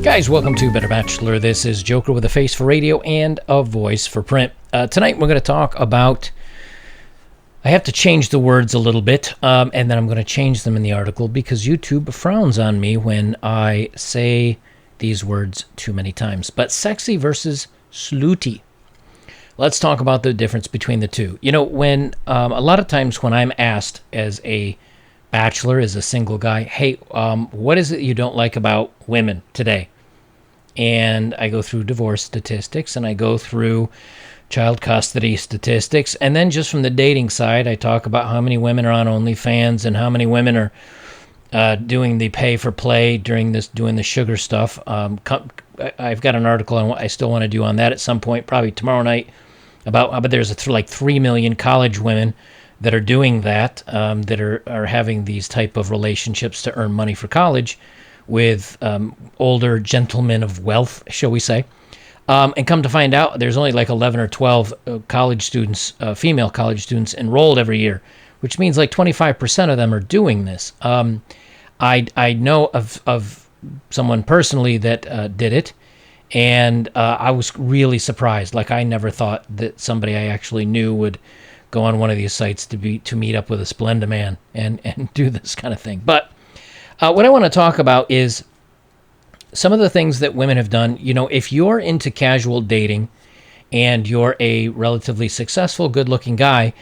Guys, welcome to Better Bachelor. This is Joker with a face for radio and a voice for print. Tonight we're going to talk about, I have to change the words a little bit, and then I'm going to change them in the article because YouTube frowns on me when I say these words too many times. But sexy versus slutty. Let's talk about the difference between the two. You know, when a lot of times when I'm asked as a bachelor, as a single guy, hey, what is it you don't like about women today? And I go through divorce statistics and I go through child custody statistics. And then just from the dating side, I talk about how many women are on OnlyFans and how many women are doing the pay for play doing the sugar stuff. I've got an article I still want to do on that at some point, probably tomorrow night, about there's like 3 million college women that are doing that, that are having these type of relationships to earn money for college with older gentlemen of wealth, shall we say. And come to find out, there's only like 11 or 12 college students, female college students enrolled every year, which means like 25% of them are doing this. I know of someone personally that did it, and I was really surprised. Like, I never thought that somebody I actually knew would go on one of these sites to meet up with a Splenda man and do this kind of thing. But what I want to talk about is some of the things that women have done. You know, if you're into casual dating and you're a relatively successful, good-looking guy,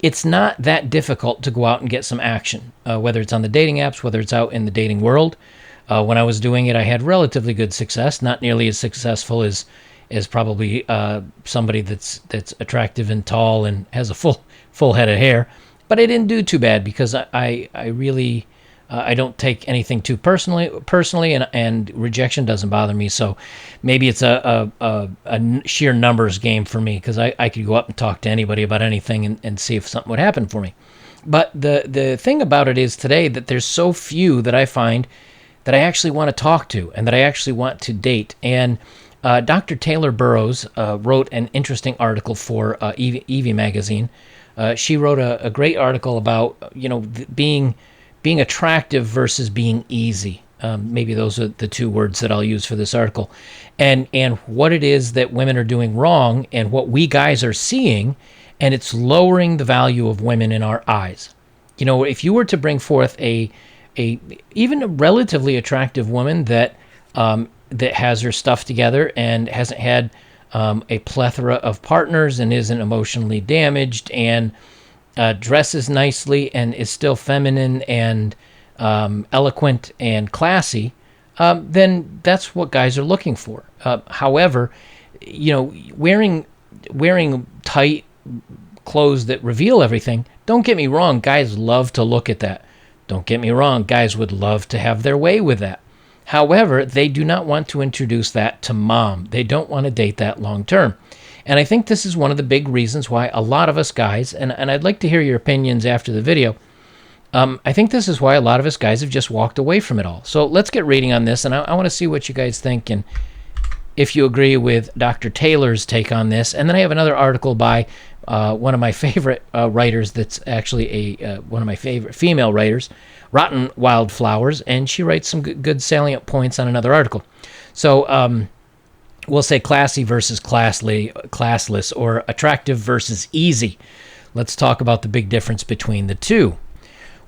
it's not that difficult to go out and get some action, whether it's on the dating apps, whether it's out in the dating world. When I was doing it, I had relatively good success, not nearly as successful as probably somebody that's attractive and tall and has a full head of hair. But I didn't do too bad because I really... I don't take anything too personally, and rejection doesn't bother me. So maybe it's a sheer numbers game for me because I could go up and talk to anybody about anything and see if something would happen for me. But the thing about it is today that there's so few that I find that I actually want to talk to and that I actually want to date. And Dr. Taylor Burrows wrote an interesting article for Evie magazine. She wrote a great article about, you know, being attractive versus being easy. Maybe those are the two words that I'll use for this article. And what it is that women are doing wrong and what we guys are seeing, and it's lowering the value of women in our eyes. You know, if you were to bring forth even a relatively attractive woman that has her stuff together and hasn't had a plethora of partners and isn't emotionally damaged and dresses nicely and is still feminine and eloquent and classy, then that's what guys are looking for. However, you know, wearing tight clothes that reveal everything, don't get me wrong, guys love to look at that. Don't get me wrong, guys would love to have their way with that. However, they do not want to introduce that to mom. They don't want to date that long term. And I think this is one of the big reasons why a lot of us guys, and I'd like to hear your opinions after the video, I think this is why a lot of us guys have just walked away from it all. So let's get reading on this, and I want to see what you guys think and if you agree with Dr. Taylor's take on this. And then I have another article by one of my favorite writers that's actually one of my favorite female writers, Rotten Wildflowers, and she writes some good salient points on another article. So, we'll say classy versus classless, or attractive versus easy. Let's talk about the big difference between the two.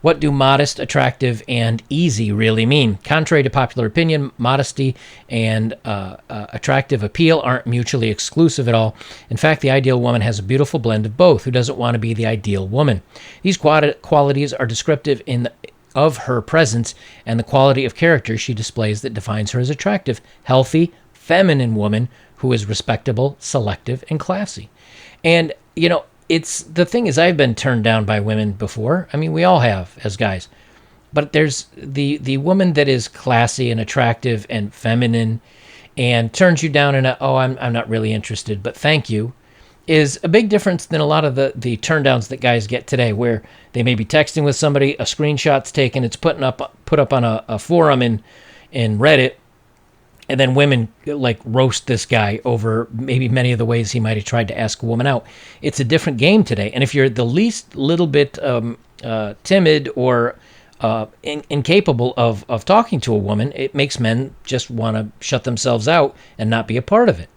What do modest, attractive, and easy really mean? Contrary to popular opinion, modesty and attractive appeal aren't mutually exclusive at all. In fact, the ideal woman has a beautiful blend of both. Who doesn't want to be the ideal woman? These qualities are descriptive of her presence and the quality of character she displays that defines her as attractive, healthy, feminine woman who is respectable, selective, and classy. And, you know, it's the thing is, I've been turned down by women before. I mean, we all have as guys. But there's the woman that is classy and attractive and feminine and turns you down and, I'm not really interested, but thank you, is a big difference than a lot of the turn downs that guys get today, where they may be texting with somebody, a screenshot's taken, it's put up on a forum in Reddit, and then women like roast this guy over maybe many of the ways he might have tried to ask a woman out. It's a different game today. And if you're the least little bit timid or incapable of talking to a woman, it makes men just want to shut themselves out and not be a part of it.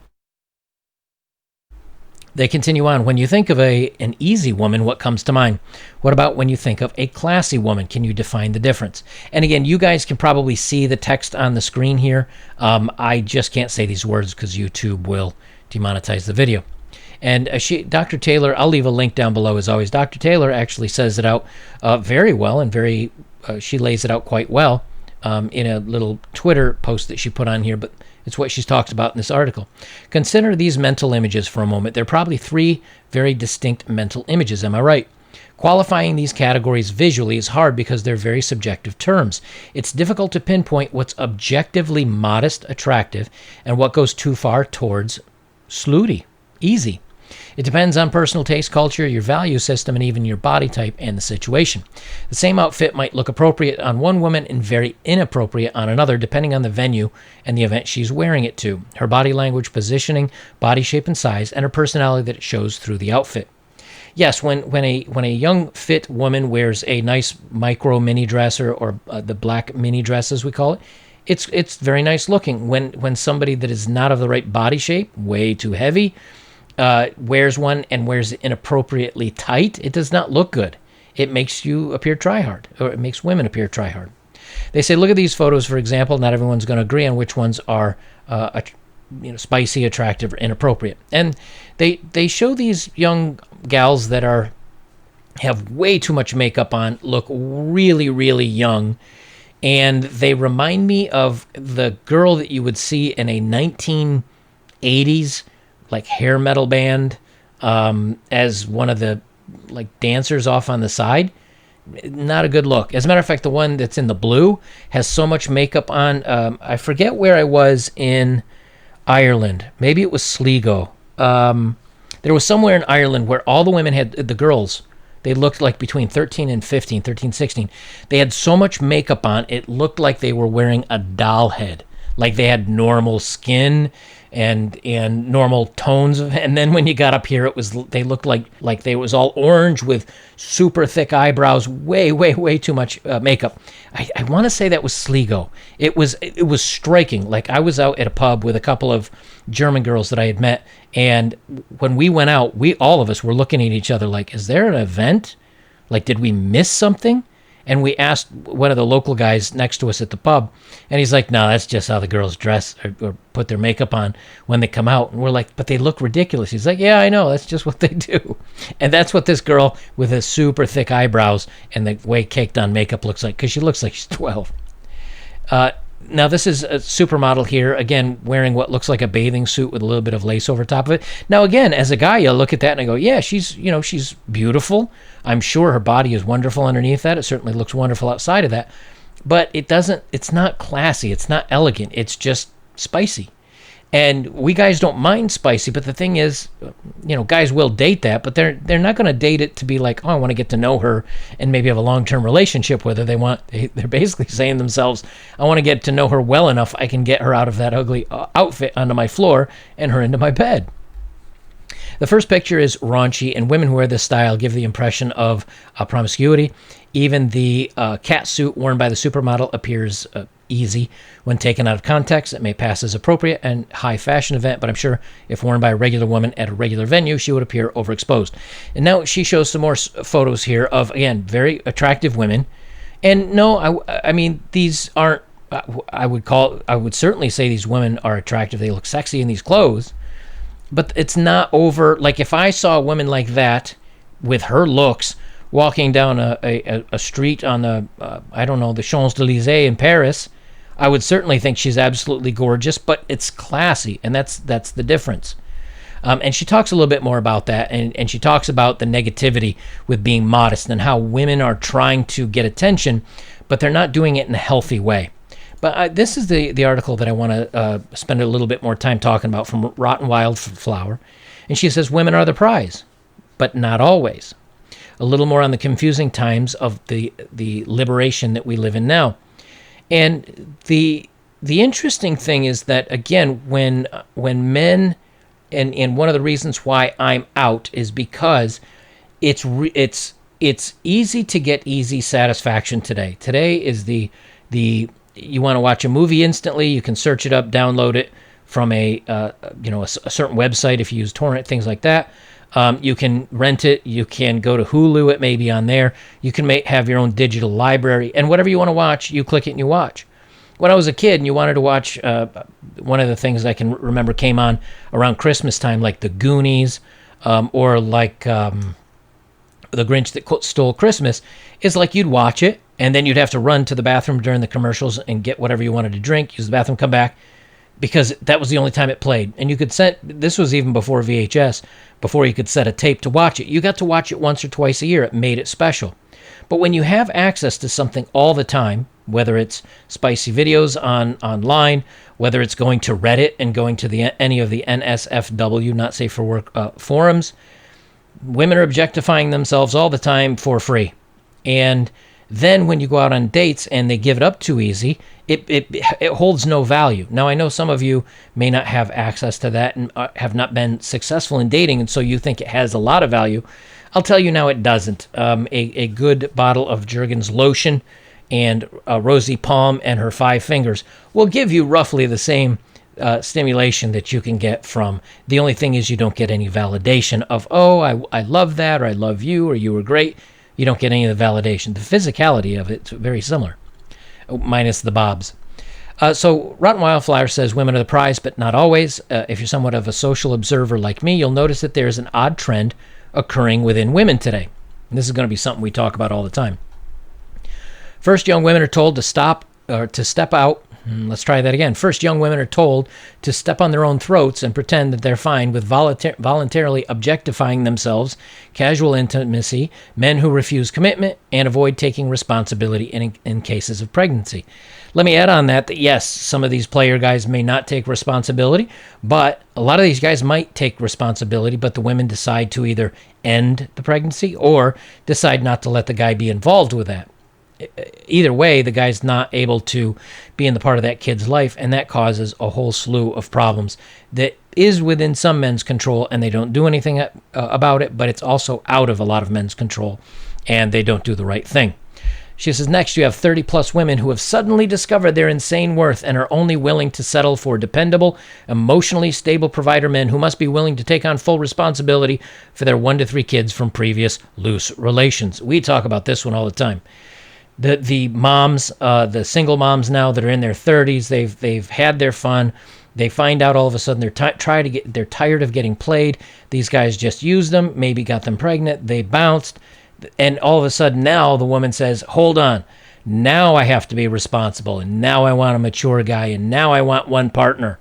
They continue on. When you think of an easy woman, what comes to mind? What about when you think of a classy woman? Can you define the difference? And again, you guys can probably see the text on the screen here. I just can't say these words because YouTube will demonetize the video. And Dr. Taylor, I'll leave a link down below as always. Dr. Taylor actually says it out very well, and she lays it out quite well in a little Twitter post that she put on here, but it's what she's talked about in this article. Consider these mental images for a moment. They're probably three very distinct mental images, am I right? Qualifying these categories visually is hard because they're very subjective terms. It's difficult to pinpoint what's objectively modest, attractive, and what goes too far towards slutty, easy. It depends on personal taste, culture, your value system, and even your body type and the situation. The same outfit might look appropriate on one woman and very inappropriate on another, depending on the venue and the event she's wearing it to, her body language, positioning, body shape and size, and her personality that it shows through the outfit. Yes, when a young, fit woman wears a nice micro mini dress or the black mini dress, as we call it, it's very nice looking. When somebody that is not of the right body shape, way too heavy, wears one and wears it inappropriately tight, it does not look good. It makes you appear try-hard, or it makes women appear try-hard. They say, look at these photos, for example. Not everyone's going to agree on which ones are spicy, attractive, or inappropriate. And they show these young gals that have way too much makeup on, look really, really young, and they remind me of the girl that you would see in a 1980s like hair metal band as one of the like dancers off on the side. Not a good look. As a matter of fact, the one that's in the blue has so much makeup on. I forget where I was in Ireland. Maybe it was Sligo. There was somewhere in Ireland where all the women had, the girls, they looked like between 13 and 15, 13, 16. They had so much makeup on, it looked like they were wearing a doll head. Like they had normal skin and normal tones, and then when you got up here, they looked like they was all orange with super thick eyebrows, way too much makeup. I want to say that was Sligo. It was striking. Like I was out at a pub with a couple of German girls that I had met, and when we went out, all of us were looking at each other like, is there an event? Like, did we miss something? And we asked one of the local guys next to us at the pub, and he's like, no, that's just how the girls dress or put their makeup on when they come out. And we're like, but they look ridiculous. He's like, yeah, I know. That's just what they do. And that's what this girl with the super thick eyebrows and the way caked on makeup looks like, because she looks like she's 12. Now, this is a supermodel here, again, wearing what looks like a bathing suit with a little bit of lace over top of it. Now, again, as a guy, you'll look at that and I go, yeah, she's beautiful. I'm sure her body is wonderful underneath that. It certainly looks wonderful outside of that. But it's not classy. It's not elegant. It's just spicy. And we guys don't mind spicy, but the thing is, guys will date that, but they're not going to date it to be like, oh, I want to get to know her and maybe have a long-term relationship with her. They're basically saying to themselves, I want to get to know her well enough I can get her out of that ugly outfit onto my floor and her into my bed. The first picture is raunchy, and women who wear this style give the impression of promiscuity. Even the cat suit worn by the supermodel appears easy. When taken out of context, it may pass as appropriate and high fashion event, but I'm sure if worn by a regular woman at a regular venue, she would appear overexposed. And now she shows some more photos here of, again, very attractive women. And no, I mean, these aren't, I would certainly say these women are attractive. They look sexy in these clothes. But it's not over. Like if I saw a woman like that with her looks walking down a street on the Champs-Élysées in Paris, I would certainly think she's absolutely gorgeous, but it's classy, and that's the difference. And she talks a little bit more about that, and she talks about the negativity with being modest and how women are trying to get attention, but they're not doing it in a healthy way. But this is the article that I want to spend a little bit more time talking about, from Rotten Wildflower. And she says, women are the prize, but not always. A little more on the confusing times of the liberation that we live in now. And the interesting thing is that, again, when men, and one of the reasons why I'm out is because it's it's easy to get easy satisfaction today. Today is the you want to watch a movie instantly, you can search it up, download it from a certain website if you use torrent, things like that. You can rent it. You can go to Hulu. It may be on there. You can have your own digital library, and whatever you want to watch, you click it and you watch. When I was a kid and you wanted to watch, one of the things I can remember came on around Christmas time, like The Goonies, or like The Grinch That Stole Christmas, is like you'd watch it, and then you'd have to run to the bathroom during the commercials and get whatever you wanted to drink, use the bathroom, come back, because that was the only time it played. And you could set, this was even before VHS, before you could set a tape to watch it. You got to watch it once or twice a year. It made it special. But when you have access to something all the time, whether it's spicy videos online, whether it's going to Reddit and going to any of the NSFW, not safe for work, forums, women are objectifying themselves all the time for free. And then when you go out on dates and they give it up too easy, it holds no value. Now, I know some of you may not have access to that and have not been successful in dating, and so you think it has a lot of value. I'll tell you now it doesn't. A good bottle of Jergens lotion and Rosie Palm and her 5 fingers will give you roughly the same stimulation that you can get from. The only thing is you don't get any validation of, oh, I love that, or I love you, or you were great. You don't get any of the validation. The physicality of it's very similar, minus the bobs. So Rotten Wildflower says women are the prize, but not always. If you're somewhat of a social observer like me, you'll notice that there's an odd trend occurring within women today. And this is going to be something we talk about all the time. First, young women are told to stop or to step out. Let's try that again. First, young women are told to step on their own throats and pretend that they're fine with voluntarily objectifying themselves, casual intimacy, men who refuse commitment, and avoid taking responsibility in cases of pregnancy. Let me add on that yes, some of these player guys may not take responsibility, but a lot of these guys might take responsibility, but the women decide to either end the pregnancy or decide not to let the guy be involved with that. Either way, the guy's not able to be in the part of that kid's life, and that causes a whole slew of problems that is within some men's control, and they don't do anything about it, but it's also out of a lot of men's control, and they don't do the right thing. She says, next, you have 30-plus women who have suddenly discovered their insane worth and are only willing to settle for dependable, emotionally stable provider men who must be willing to take on full responsibility for their 1 to 3 kids from previous loose relations. We talk about this one all the time. The moms, the single moms now that are in their 30s, they've had their fun. They find out all of a sudden they're tired of getting played. These guys just used them, maybe got them pregnant. They bounced, and all of a sudden now the woman says, "Hold on, now I have to be responsible, and now I want a mature guy, and now I want one partner."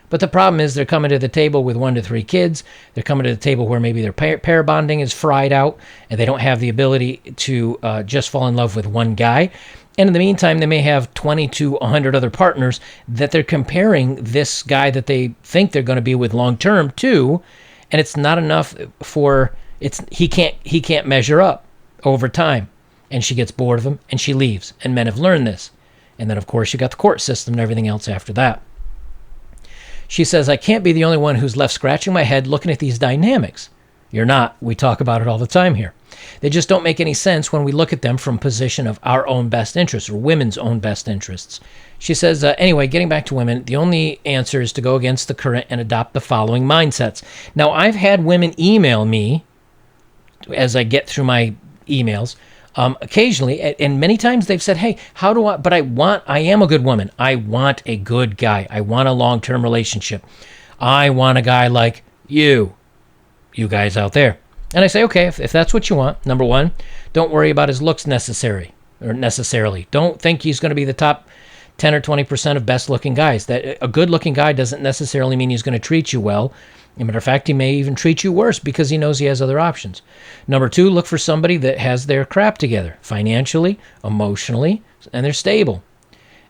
But the problem is they're coming to the table with 1 to 3 kids. They're coming to the table where maybe their pair bonding is fried out and they don't have the ability to just fall in love with one guy. And in the meantime, they may have 20 to 100 other partners that they're comparing this guy that they think they're going to be with long term to, and it's not enough he can't measure up over time. And she gets bored of him and she leaves. And men have learned this. And then, of course, you got the court system and everything else after that. She says, I can't be the only one who's left scratching my head looking at these dynamics. You're not. We talk about it all the time here. They just don't make any sense when we look at them from a position of our own best interests or women's own best interests. She says, anyway, getting back to women, the only answer is to go against the current and adopt the following mindsets. Now, I've had women email me as I get through my emails, occasionally, and many times they've said, hey, I am a good woman. I want a good guy. I want a long-term relationship. I want a guy like you guys out there. And I say, okay, if that's what you want, number one, don't worry about his looks necessarily. Don't think he's going to be the top 10 or 20% of best-looking guys. That a good-looking guy doesn't necessarily mean he's going to treat you well. As a matter of fact, he may even treat you worse because he knows he has other options. Number two, look for somebody that has their crap together, financially, emotionally, and they're stable.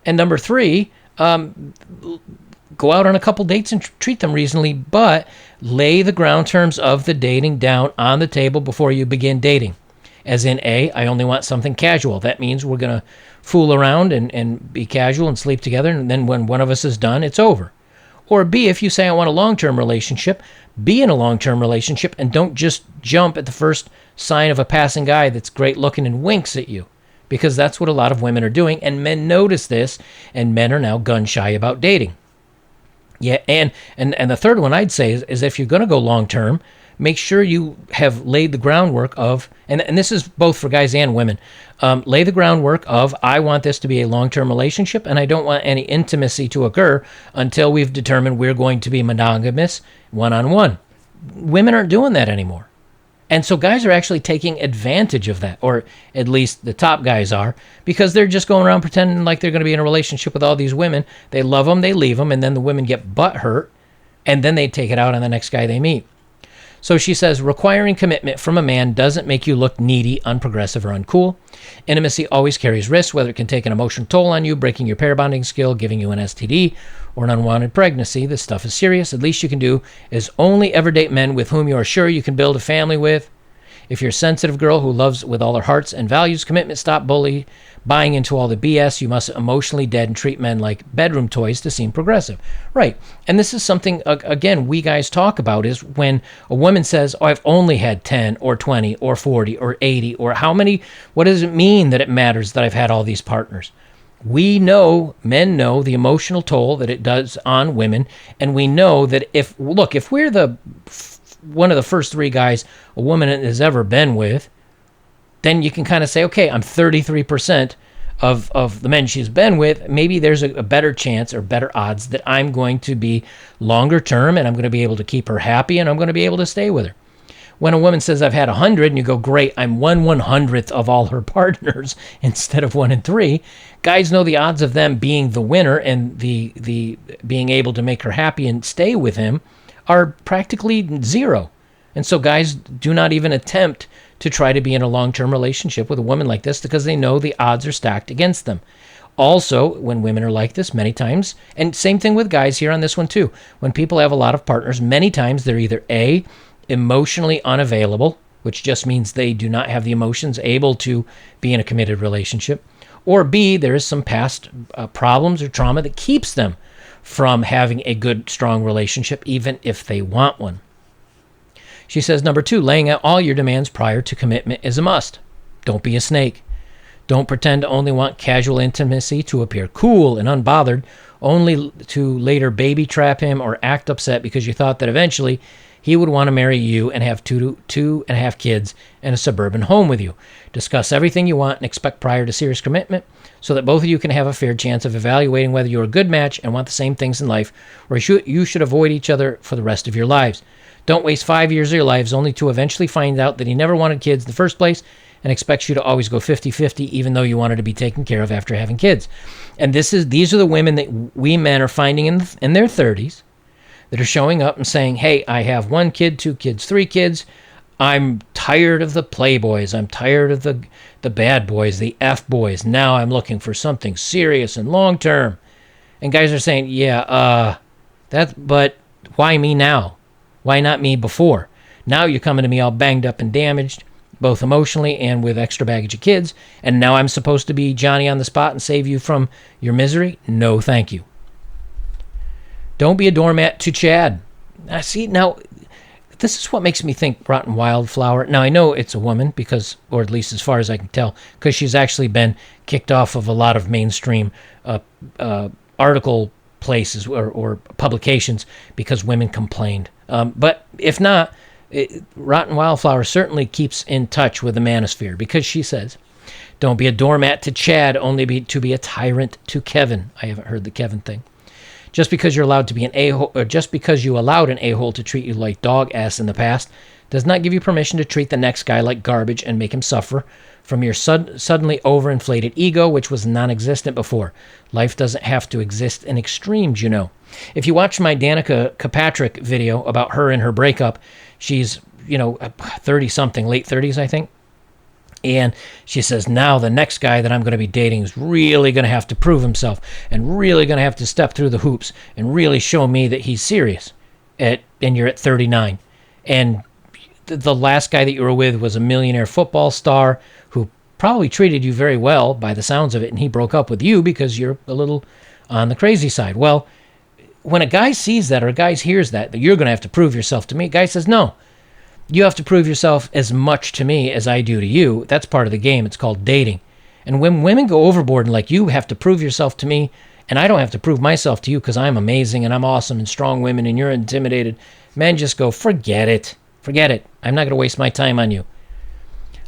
And number three, go out on a couple dates and treat them reasonably, but lay the ground terms of the dating down on the table before you begin dating. As in, I only want something casual. That means we're going to fool around and be casual and sleep together, and then when one of us is done, it's over. Or B, if you say I want a long-term relationship, be in a long-term relationship and don't just jump at the first sign of a passing guy that's great looking and winks at you. Because that's what a lot of women are doing, and men notice this, and men are now gun-shy about dating. Yeah, and the third one I'd say is if you're going to go long-term, make sure you have laid the groundwork of, and this is both for guys and women, lay the groundwork of, I want this to be a long-term relationship, and I don't want any intimacy to occur until we've determined we're going to be monogamous one-on-one. Women aren't doing that anymore. And so guys are actually taking advantage of that, or at least the top guys are, because they're just going around pretending like they're going to be in a relationship with all these women. They love them, they leave them, and then the women get butt hurt, and then they take it out on the next guy they meet. So she says, requiring commitment from a man doesn't make you look needy, unprogressive, or uncool. Intimacy always carries risks, whether it can take an emotional toll on you, breaking your pair bonding skill, giving you an STD, or an unwanted pregnancy. This stuff is serious. The least you can do is only ever date men with whom you are sure you can build a family with. If you're a sensitive girl who loves with all her hearts and values commitment, stop buying into all the BS. You must emotionally dead and treat men like bedroom toys to seem progressive. Right. And this is something, again, we guys talk about, is when a woman says, oh, I've only had 10 or 20 or 40 or 80 or how many, what does it mean that it matters that I've had all these partners? We know, men know the emotional toll that it does on women. And we know that if we're one of the first three guys a woman has ever been with, then you can kind of say, okay, I'm 33% of the men she's been with. Maybe there's a better chance or better odds that I'm going to be longer term and I'm going to be able to keep her happy and I'm going to be able to stay with her. When a woman says I've had 100 and you go, great, I'm 1/100th of all her partners instead of 1 in 3, guys know the odds of them being the winner and the being able to make her happy and stay with him are practically zero. And so guys do not even attempt to try to be in a long-term relationship with a woman like this because they know the odds are stacked against them. Also, when women are like this, many times, and same thing with guys here on this one too, when people have a lot of partners, many times they're either A, emotionally unavailable, which just means they do not have the emotions able to be in a committed relationship, or B, there is some past problems or trauma that keeps them from having a good, strong relationship, even if they want one. She says, number 2, laying out all your demands prior to commitment is a must. Don't be a snake. Don't pretend to only want casual intimacy to appear cool and unbothered, only to later baby trap him or act upset because you thought that eventually he would want to marry you and have two and a half kids and a suburban home with you. Discuss everything you want and expect prior to serious commitment so that both of you can have a fair chance of evaluating whether you're a good match and want the same things in life, or you should avoid each other for the rest of your lives. Don't waste 5 years of your lives only to eventually find out that he never wanted kids in the first place and expects you to always go 50-50 even though you wanted to be taken care of after having kids. And these are the women that we men are finding in their 30s that are showing up and saying, hey, I have 1 kid, 2 kids, 3 kids. I'm tired of the playboys. I'm tired of the bad boys, the F boys. Now I'm looking for something serious and long term. And guys are saying, but why me now? Why not me before? Now you're coming to me all banged up and damaged, both emotionally and with extra baggage of kids, and now I'm supposed to be Johnny on the spot and save you from your misery? No, thank you. Don't be a doormat to Chad. Now, this is what makes me think Rotten Wildflower. Now, I know it's a woman because, or at least as far as I can tell, because she's actually been kicked off of a lot of mainstream article places or publications because women complained. But if not, Rotten Wildflower certainly keeps in touch with the manosphere because she says, don't be a doormat to Chad, only to be a tyrant to Kevin. I haven't heard the Kevin thing. Just because you're allowed to be an a-hole, or just because you allowed an a-hole to treat you like dog ass in the past, does not give you permission to treat the next guy like garbage and make him suffer from your suddenly overinflated ego, which was non-existent before. Life doesn't have to exist in extremes, you know. If you watch my Danica Kirkpatrick video about her and her breakup, she's, 30-something, late 30s, I think. And she says, now the next guy that I'm going to be dating is really going to have to prove himself and really going to have to step through the hoops and really show me that he's serious. And you're at 39. And the last guy that you were with was a millionaire football star who probably treated you very well by the sounds of it, and he broke up with you because you're a little on the crazy side. Well, when a guy sees that or a guy hears that you're going to have to prove yourself to me, guy says, no, you have to prove yourself as much to me as I do to you. That's part of the game. It's called dating. And when women go overboard and like, you have to prove yourself to me and I don't have to prove myself to you because I'm amazing and I'm awesome and strong women and you're intimidated, men just go, forget it. Forget it. I'm not going to waste my time on you.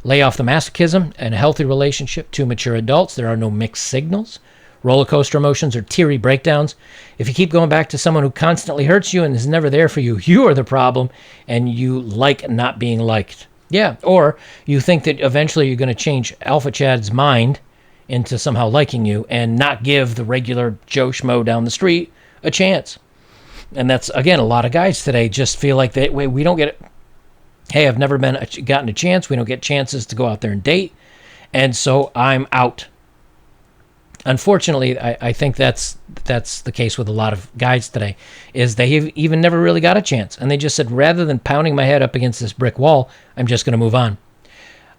Lay off the masochism. In a healthy relationship, two mature adults, there are no mixed signals, roller coaster emotions, or teary breakdowns. If you keep going back to someone who constantly hurts you and is never there for you, you are the problem and you like not being liked. Yeah, or you think that eventually you're going to change Alpha Chad's mind into somehow liking you and not give the regular Joe Schmo down the street a chance. And that's, again, a lot of guys today just feel like we don't get it. Hey, I've never gotten a chance. We don't get chances to go out there and date. And so I'm out. Unfortunately, I think that's the case with a lot of guys today, is they have even never really got a chance. And they just said, rather than pounding my head up against this brick wall, I'm just going to move on.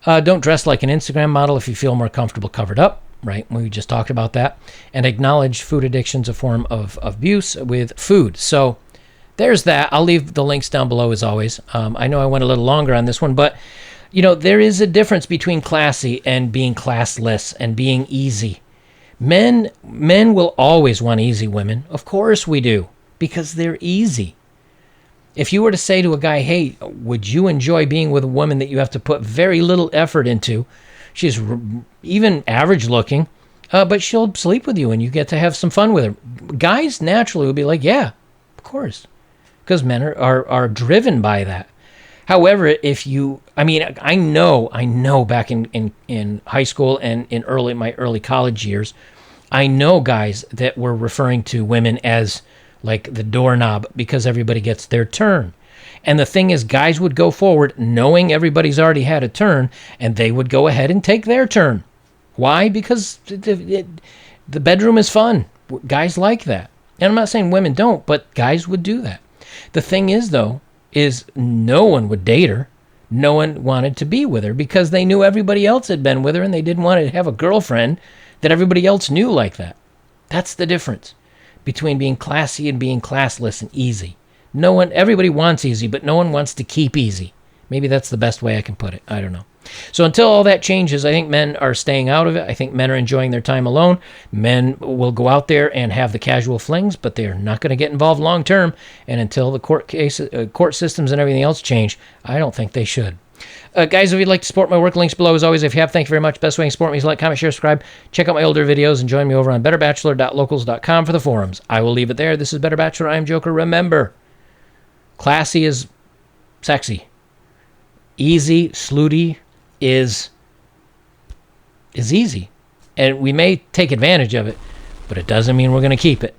Don't dress like an Instagram model if you feel more comfortable covered up, right? We just talked about that. And acknowledge food addiction's a form of abuse with food. So there's that. I'll leave the links down below as always. I know I went a little longer on this one, but there is a difference between classy and being classless and being easy. Men will always want easy women. Of course we do, because they're easy. If you were to say to a guy, hey, would you enjoy being with a woman that you have to put very little effort into? She's even average looking, but she'll sleep with you and you get to have some fun with her. Guys naturally would be like, yeah, of course. Because men are driven by that. However, I know back in high school and in my early college years, I know guys that were referring to women as like the doorknob because everybody gets their turn. And the thing is, guys would go forward knowing everybody's already had a turn, and they would go ahead and take their turn. Why? Because the bedroom is fun. Guys like that. And I'm not saying women don't, but guys would do that. The thing is, though, is no one would date her. No one wanted to be with her because they knew everybody else had been with her and they didn't want to have a girlfriend that everybody else knew like that. That's the difference between being classy and being classless and easy. Everybody wants easy, but no one wants to keep easy. Maybe that's the best way I can put it. I don't know. So until all that changes, I think men are staying out of it. I think men are enjoying their time alone. Men will go out there and have the casual flings, but they're not going to get involved long term. And until the court systems and everything else change, I don't think they should. Guys, if you'd like to support my work, links below as always. If you have, thank you very much. Best way to support me is like, comment, share, subscribe. Check out my older videos and join me over on betterbachelor.locals.com for the forums. I will leave it there. This is Better Bachelor. I'm Joker. Remember, classy is sexy. Easy, slutty is easy. And we may take advantage of it, but it doesn't mean we're going to keep it.